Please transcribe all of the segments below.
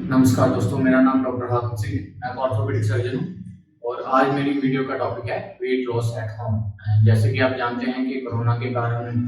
नमस्कार दोस्तों, मेरा नाम डॉक्टर हाकिम सिंह, मैं एक ऑर्थोपेडिक सर्जन हूँ और आज मेरी वीडियो का टॉपिक है वेट लॉस एट होम। जैसे कि आप जानते हैं कि कोरोना के कारण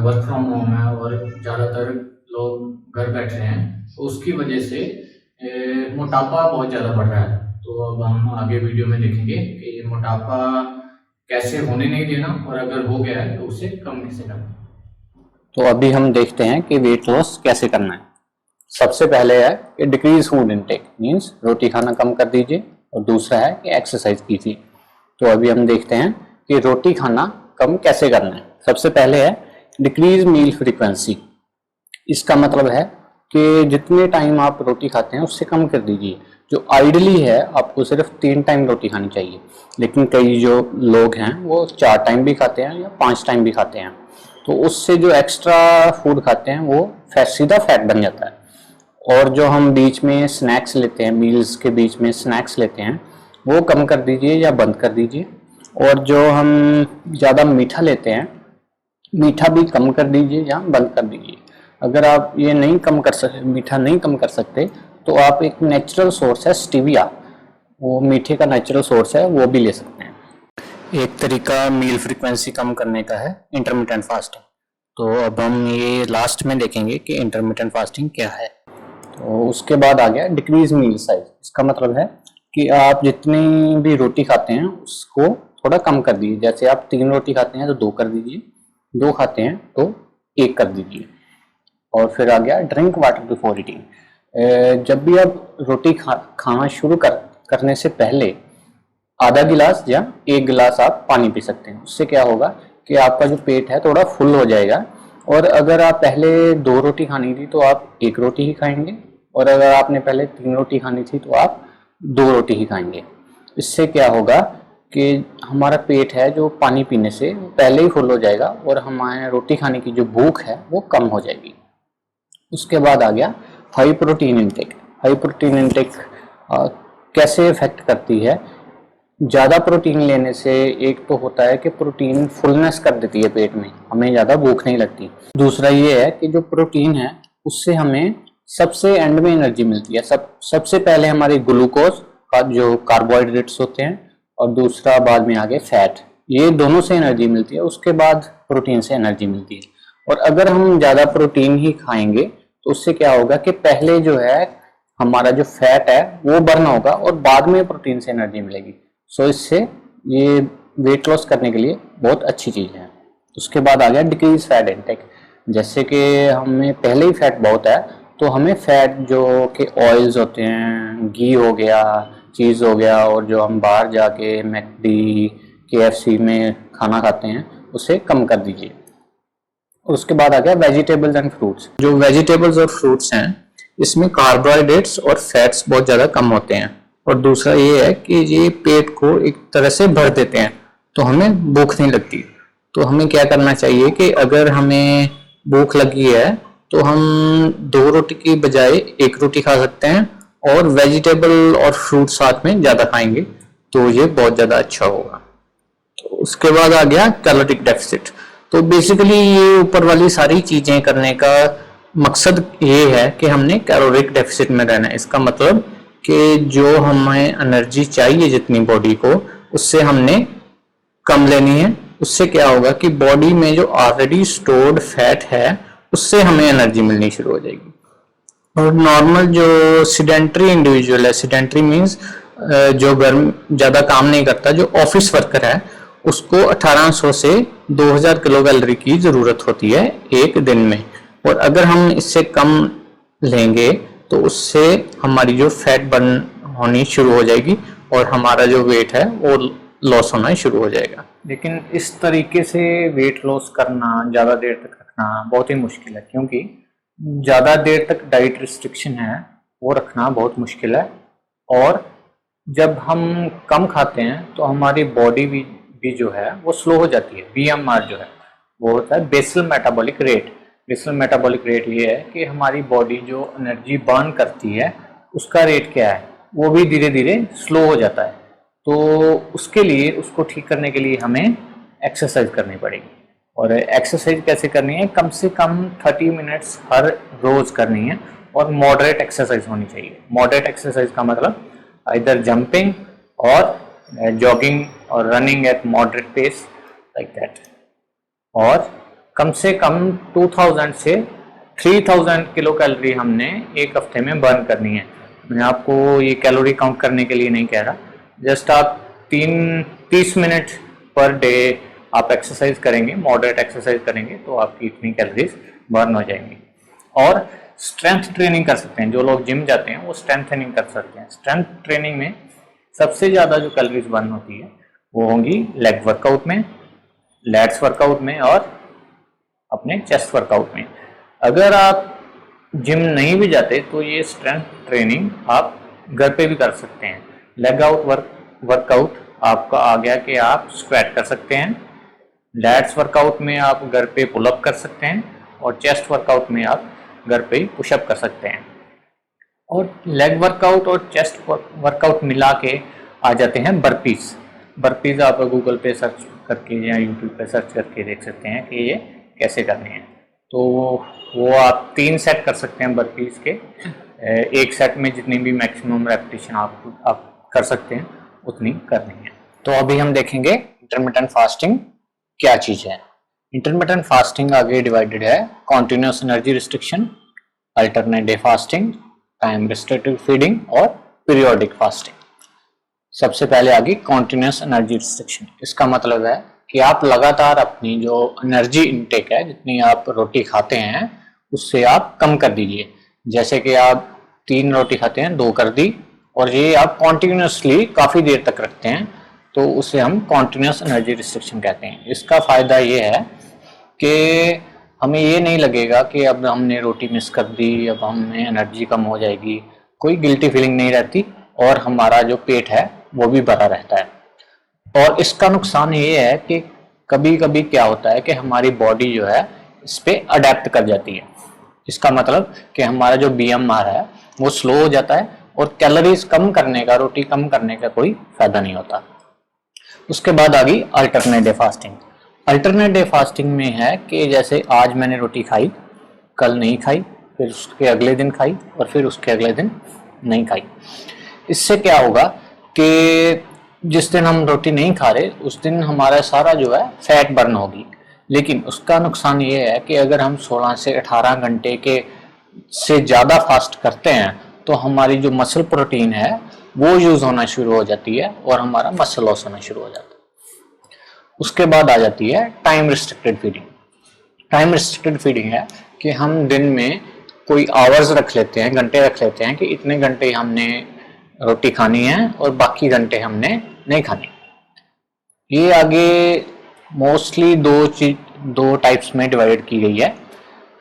वर्क फ्रॉम होम है और ज़्यादातर लोग घर बैठ रहे हैं, तो उसकी वजह से मोटापा बहुत ज़्यादा बढ़ रहा है। तो अब हम आगे वीडियो में देखेंगे कि ये मोटापा कैसे होने नहीं देना और अगर हो गया है तो उसे कम कैसे करना। तो अभी हम देखते हैं कि वेट लॉस कैसे करना है। सबसे पहले है कि डिक्रीज फूड इनटेक, मीन्स रोटी खाना कम कर दीजिए, और दूसरा है कि एक्सरसाइज कीजिए। तो अभी हम देखते हैं कि रोटी खाना कम कैसे करना है। सबसे पहले है डिक्रीज मील फ्रीक्वेंसी। इसका मतलब है कि जितने टाइम आप रोटी खाते हैं उससे कम कर दीजिए। जो आइडली है आपको सिर्फ 3 टाइम रोटी खानी चाहिए, लेकिन कई जो लोग हैं वो 4 टाइम भी खाते हैं या 5 टाइम भी खाते हैं। तो उससे जो एक्स्ट्रा फूड खाते हैं वो सीधा फैट बन जाता है। और जो हम बीच में स्नैक्स लेते हैं, मील्स के बीच में स्नैक्स लेते हैं, वो कम कर दीजिए या बंद कर दीजिए। और जो हम ज़्यादा मीठा लेते हैं, मीठा भी कम कर दीजिए या बंद कर दीजिए। अगर आप ये नहीं कम कर सकते, मीठा नहीं कम कर सकते, तो आप एक नेचुरल सोर्स है स्टीविया, वो मीठे का नेचुरल सोर्स है, वो भी ले सकते हैं। एक तरीका मील फ्रीक्वेंसी कम करने का है इंटरमिटेंट फास्टिंग। तो अब हम ये लास्ट में देखेंगे कि इंटरमिटेंट फास्टिंग क्या है। तो उसके बाद आ गया डिक्रीज मील साइज। इसका मतलब है कि आप जितनी भी रोटी खाते हैं उसको थोड़ा कम कर दीजिए। जैसे आप 3 रोटी खाते हैं तो 2 कर दीजिए, 2 खाते हैं तो 1 कर दीजिए। और फिर आ गया ड्रिंक वाटर बिफोर ईटिंग। जब भी आप रोटी खाना शुरू करने से पहले आधा गिलास या 1 गिलास आप पानी पी सकते हैं। उससे क्या होगा कि आपका जो पेट है थोड़ा फुल हो जाएगा। और अगर आप पहले 2 रोटी खानी थी तो आप 1 रोटी ही खाएंगे, और अगर आपने पहले 3 रोटी खानी थी तो आप 2 रोटी ही खाएंगे। इससे क्या होगा कि हमारा पेट है जो पानी पीने से पहले ही फुल हो जाएगा और हमारे रोटी खाने की जो भूख है वो कम हो जाएगी। उसके बाद आ गया high protein intake. High protein intake कैसे इफेक्ट करती है? ज़्यादा प्रोटीन लेने से एक तो होता है कि प्रोटीन फुलनेस कर देती है पेट में, हमें ज़्यादा भूख नहीं लगती। दूसरा ये है कि जो प्रोटीन है उससे हमें सबसे एंड में एनर्जी मिलती है। सबसे पहले हमारे ग्लूकोज का जो कार्बोहाइड्रेट्स होते हैं, और दूसरा बाद में आगे फैट, ये दोनों से एनर्जी मिलती है। उसके बाद प्रोटीन से एनर्जी मिलती है। और अगर हम ज़्यादा प्रोटीन ही खाएंगे तो उससे क्या होगा कि पहले जो है हमारा जो फैट है वो बर्न होगा और बाद में प्रोटीन से एनर्जी मिलेगी। सो इससे ये वेट लॉस करने के लिए बहुत अच्छी चीज़ है। उसके बाद आ गया डिक्रीज फैट इनटेक। जैसे कि हमें पहले ही फैट बहुत है तो हमें फैट जो कि ऑयल्स होते हैं, घी हो गया, चीज़ हो गया, और जो हम बाहर जाके मैकडी, केएफसी में खाना खाते हैं उसे कम कर दीजिए। उसके बाद आ गया वेजिटेबल्स एंड फ्रूट्स। जो वेजिटेबल्स और फ्रूट्स हैं इसमें कार्बोहाइड्रेट्स और फैट्स बहुत ज़्यादा कम होते हैं। और दूसरा ये है कि ये पेट को एक तरह से भर देते हैं, तो हमें भूख नहीं लगती। तो हमें क्या करना चाहिए कि अगर हमें भूख लगी है तो हम 2 रोटी की बजाय 1 रोटी खा सकते हैं, और वेजिटेबल और फ्रूट साथ में ज़्यादा खाएंगे तो ये बहुत ज़्यादा अच्छा होगा। तो उसके बाद आ गया कैलोरिक डेफिसिट। तो बेसिकली ये ऊपर वाली सारी चीज़ें करने का मकसद ये है कि हमने कैलोरिक डेफिसिट में रहना है। इसका मतलब कि जो हमें एनर्जी चाहिए जितनी बॉडी को, उससे हमने कम लेनी है। उससे क्या होगा कि बॉडी में जो ऑलरेडी स्टोर्ड फैट है उससे हमें एनर्जी मिलनी शुरू हो जाएगी। और नॉर्मल जो सिडेंटरी इंडिविजुअल है, सिडेंटरी मीन्स जो घर में ज़्यादा काम नहीं करता, जो ऑफिस वर्कर है, उसको 1800 से 2000 किलो कैलोरी की ज़रूरत होती है एक दिन में। और अगर हम इससे कम लेंगे तो उससे हमारी जो फैट बर्न होनी शुरू हो जाएगी और हमारा जो वेट है वो लॉस होना शुरू हो जाएगा। लेकिन इस तरीके से वेट लॉस करना, ज़्यादा देर तक रखना बहुत ही मुश्किल है, क्योंकि ज़्यादा देर तक डाइट रिस्ट्रिक्शन है वो रखना बहुत मुश्किल है। और जब हम कम खाते हैं तो हमारी बॉडी भी जो है वो स्लो हो जाती है। बीएमआर जो है वो होता है basal metabolic rate. Basal metabolic rate ये है कि हमारी बॉडी जो एनर्जी बर्न करती है उसका रेट क्या है, वो भी धीरे धीरे स्लो हो जाता है। तो उसके लिए, उसको ठीक करने के लिए हमें एक्सरसाइज करनी पड़ेगी। और एक्सरसाइज कैसे करनी है, कम से कम 30 मिनट्स हर रोज करनी है और मॉडरेट एक्सरसाइज होनी चाहिए। मॉडरेट एक्सरसाइज का मतलब इधर जंपिंग और जॉगिंग और running at moderate pace like that. और कम से कम 2000 से 3000 किलो कैलोरी हमने एक हफ्ते में बर्न करनी है। मैं आपको ये कैलोरी काउंट करने के लिए नहीं कह रहा, जस्ट आप 30 मिनट पर डे आप एक्सरसाइज करेंगे, मॉडरेट एक्सरसाइज करेंगे तो आपकी इतनी कैलोरीज बर्न हो जाएंगी। और स्ट्रेंथ ट्रेनिंग कर सकते हैं, जो लोग जिम जाते हैं वो स्ट्रेंथ ट्रेनिंग कर सकते हैं। स्ट्रेंथ ट्रेनिंग में सबसे ज़्यादा जो कैलोरीज बर्न होती है वो होंगी लेग वर्कआउट में, लैट्स वर्कआउट में और अपने चेस्ट वर्कआउट में। अगर आप जिम नहीं भी जाते तो ये स्ट्रेंथ ट्रेनिंग आप घर पे भी कर सकते हैं। लेग आउट वर्कआउट आपका आ गया कि आप स्क्वाट कर सकते हैं, लैट्स वर्कआउट में आप घर पे पुलअप कर सकते हैं और चेस्ट वर्कआउट में आप घर पे ही पुशअप कर सकते हैं। और लेग वर्कआउट और चेस्ट वर्कआउट मिला के आ जाते हैं बर्पीज। बर्पीज आप गूगल पे सर्च करके या यूट्यूब पे सर्च करके देख सकते हैं कि ये कैसे करने हैं। तो वो आप 3 सेट कर सकते हैं बर्पीज के। एक सेट में जितनी भी मैक्सिमम रेपिटेशन आप कर सकते हैं उतनी करनी है। तो अभी हम देखेंगे इंटरमिटेंट फास्टिंग क्या चीज़ है। इंटरमिटेंट फास्टिंग आगे डिवाइडेड है continuous energy restriction, alternate day fasting, time restricted feeding और पीरियोडिक फास्टिंग। सबसे पहले आ गई कॉन्टिन्यूस एनर्जी रिस्ट्रिक्शन। इसका मतलब है कि आप लगातार अपनी जो एनर्जी इनटेक है, जितनी आप रोटी खाते हैं उससे आप कम कर दीजिए। जैसे कि आप 3 रोटी खाते हैं 2 कर दी, और ये आप कॉन्टिन्यूसली काफ़ी देर तक रखते हैं तो उसे हम कॉन्टिन्यूस एनर्जी रिस्ट्रिक्शन कहते हैं। इसका फ़ायदा ये है कि हमें ये नहीं लगेगा कि अब हमने रोटी मिस कर दी, अब हमें एनर्जी कम हो जाएगी, कोई गिल्टी फीलिंग नहीं रहती और हमारा जो पेट है वो भी भरा रहता है। और इसका नुकसान ये है कि कभी कभी क्या होता है कि हमारी बॉडी जो है इस पर अडेप्ट कर जाती है। इसका मतलब कि हमारा जो BMR है वो स्लो हो जाता है और कैलोरीज कम करने का, रोटी कम करने का कोई फायदा नहीं होता। उसके बाद आ गई alternate day fasting. Alternate day fasting में है कि जैसे आज मैंने रोटी खाई, कल नहीं खाई, फिर उसके अगले दिन खाई और फिर उसके अगले दिन नहीं खाई। इससे क्या होगा कि जिस दिन हम रोटी नहीं खा रहे उस दिन हमारा सारा जो है फैट बर्न होगी। लेकिन उसका नुकसान ये है कि अगर हम 16 से 18 घंटे के से ज़्यादा फास्ट करते हैं तो हमारी जो मसल प्रोटीन है वो यूज़ होना शुरू हो जाती है और हमारा मसल लॉस होना शुरू हो जाता है। उसके बाद आ जाती है time restricted feeding. Time restricted feeding है कि हम दिन में कोई आवर्स रख लेते हैं, घंटे रख लेते हैं कि इतने घंटे हमने रोटी खानी है और बाकी घंटे हमने नहीं खानी। ये आगे मोस्टली दो टाइप्स में डिवाइड की गई है,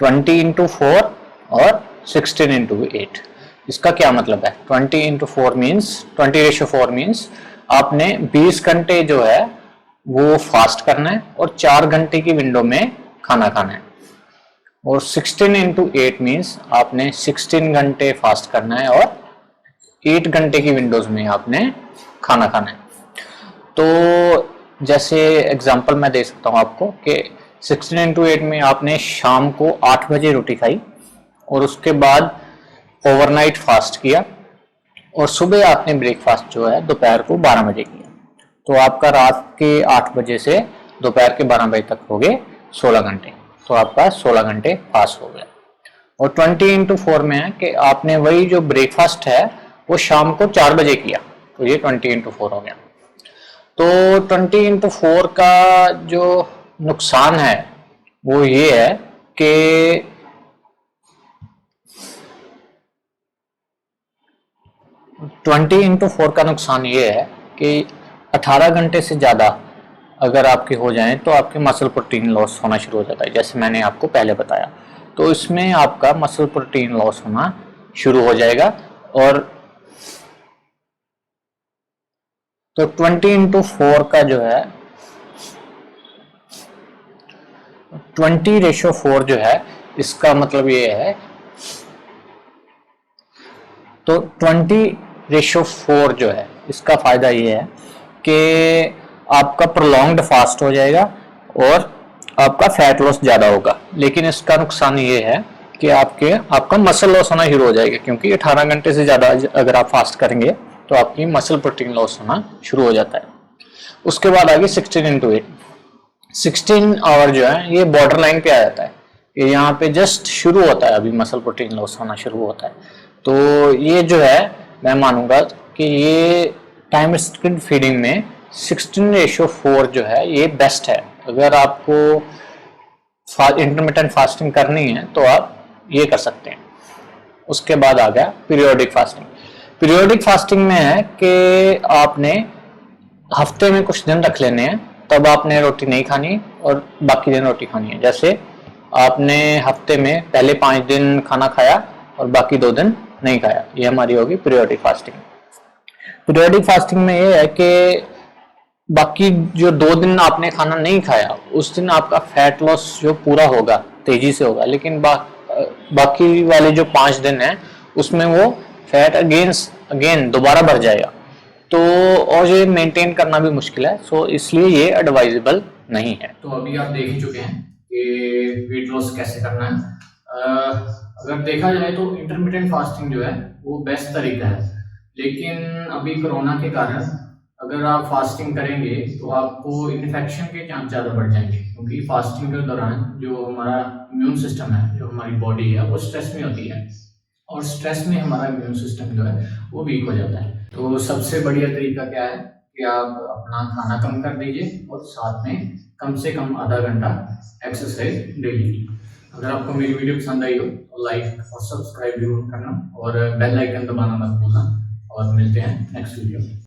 20x4 और 16x8। इसका क्या मतलब है? 20x4 मीन्स 20:4 मीन्स आपने 20 घंटे जो है वो फास्ट करना है और 4 घंटे की विंडो में खाना खाना है। और 16x8 मीन्स आपने 16 घंटे फास्ट करना है और 8 घंटे की विंडोज में आपने खाना खाना है। तो जैसे एग्जांपल मैं दे सकता हूँ आपको कि 16x8 में आपने शाम को 8 बजे रोटी खाई और उसके बाद ओवरनाइट फास्ट किया और सुबह आपने ब्रेकफास्ट जो है दोपहर को 12 बजे किया, तो आपका रात के 8 बजे से दोपहर के 12 बजे तक हो गए 16 घंटे। तो आपका 16 घंटे फास्ट हो गया। और 20x4 में है कि आपने वही जो ब्रेकफास्ट है वो शाम को 4 बजे किया, तो ये 20x4 हो गया। तो 20x4 का जो नुकसान है वो ये है कि 20x4 का नुकसान ये है कि 18 घंटे से ज़्यादा अगर आपके हो जाएं तो आपके मसल प्रोटीन लॉस होना शुरू हो जाता है, जैसे मैंने आपको पहले बताया। तो इसमें आपका मसल प्रोटीन लॉस होना शुरू हो जाएगा। और तो 20x4 का जो है 20:4 जो है इसका मतलब ये है, तो 20:4 जो है इसका फायदा ये है कि आपका प्रोलॉन्ग्ड फास्ट हो जाएगा और आपका फैट लॉस ज़्यादा होगा, लेकिन इसका नुकसान ये है कि आपका मसल लॉस होना शुरू हो जाएगा, क्योंकि 18 घंटे से ज़्यादा अगर आप फास्ट करेंगे तो आपकी मसल प्रोटीन लॉस होना शुरू हो जाता है। उसके बाद आगे 16x8, 16 आवर जो है ये बॉर्डर लाइन पे आ जाता है, ये यहाँ पे जस्ट शुरू होता है, अभी मसल प्रोटीन लॉस होना शुरू होता है। तो ये जो है मैं मानूंगा कि ये टाइम रिस्ट्रिक्टेड फीडिंग में 16:4 जो है ये बेस्ट है। अगर आपको इंटरमिटेंट फास्टिंग करनी है तो आप ये कर सकते हैं। उसके बाद आ गया पीरियोडिक फास्टिंग। पीरियोडिक फास्टिंग में है कि आपने हफ्ते में कुछ दिन रख लेने हैं, तब आपने रोटी नहीं खानी और बाकी दिन रोटी खानी है। जैसे आपने हफ्ते में पहले 5 दिन खाना खाया और बाकी 2 दिन नहीं खाया, ये हमारी होगी पीरियोडिक फास्टिंग। पीरियोडिक फास्टिंग में ये है कि बाकी जो 2 दिन आपने खाना नहीं खाया उस दिन आपका फैट लॉस जो पूरा होगा तेजी से होगा, लेकिन बाकी वाले जो 5 दिन है उसमें वो फैट अगेन दोबारा बढ़ जाएगा। तो और ये मेंटेन करना भी मुश्किल है, सो इसलिए ये एडवाइजेबल नहीं है। तो अभी आप देख ही चुके हैं कि वेट लॉस कैसे करना है। अगर देखा जाए तो इंटरमिटेंट फास्टिंग जो है वो बेस्ट तरीका है, लेकिन अभी कोरोना के कारण अगर आप फास्टिंग करेंगे तो आपको इन्फेक्शन के चांस ज़्यादा बढ़ जाएंगे, क्योंकि फास्टिंग के दौरान जो हमारा इम्यून सिस्टम है, जो हमारी बॉडी है, वो स्ट्रेस में होती है और स्ट्रेस में हमारा इम्यून सिस्टम जो है वो वीक हो जाता है। तो सबसे बढ़िया तरीका क्या है कि आप अपना खाना कम कर दीजिए और साथ में कम से कम आधा घंटा एक्सरसाइज डेली की। अगर आपको मेरी वीडियो पसंद आई हो तो लाइक और सब्सक्राइब जरूर करना और बेल आइकन दबाना मत भूलना, और मिलते हैं नेक्स्ट वीडियो में।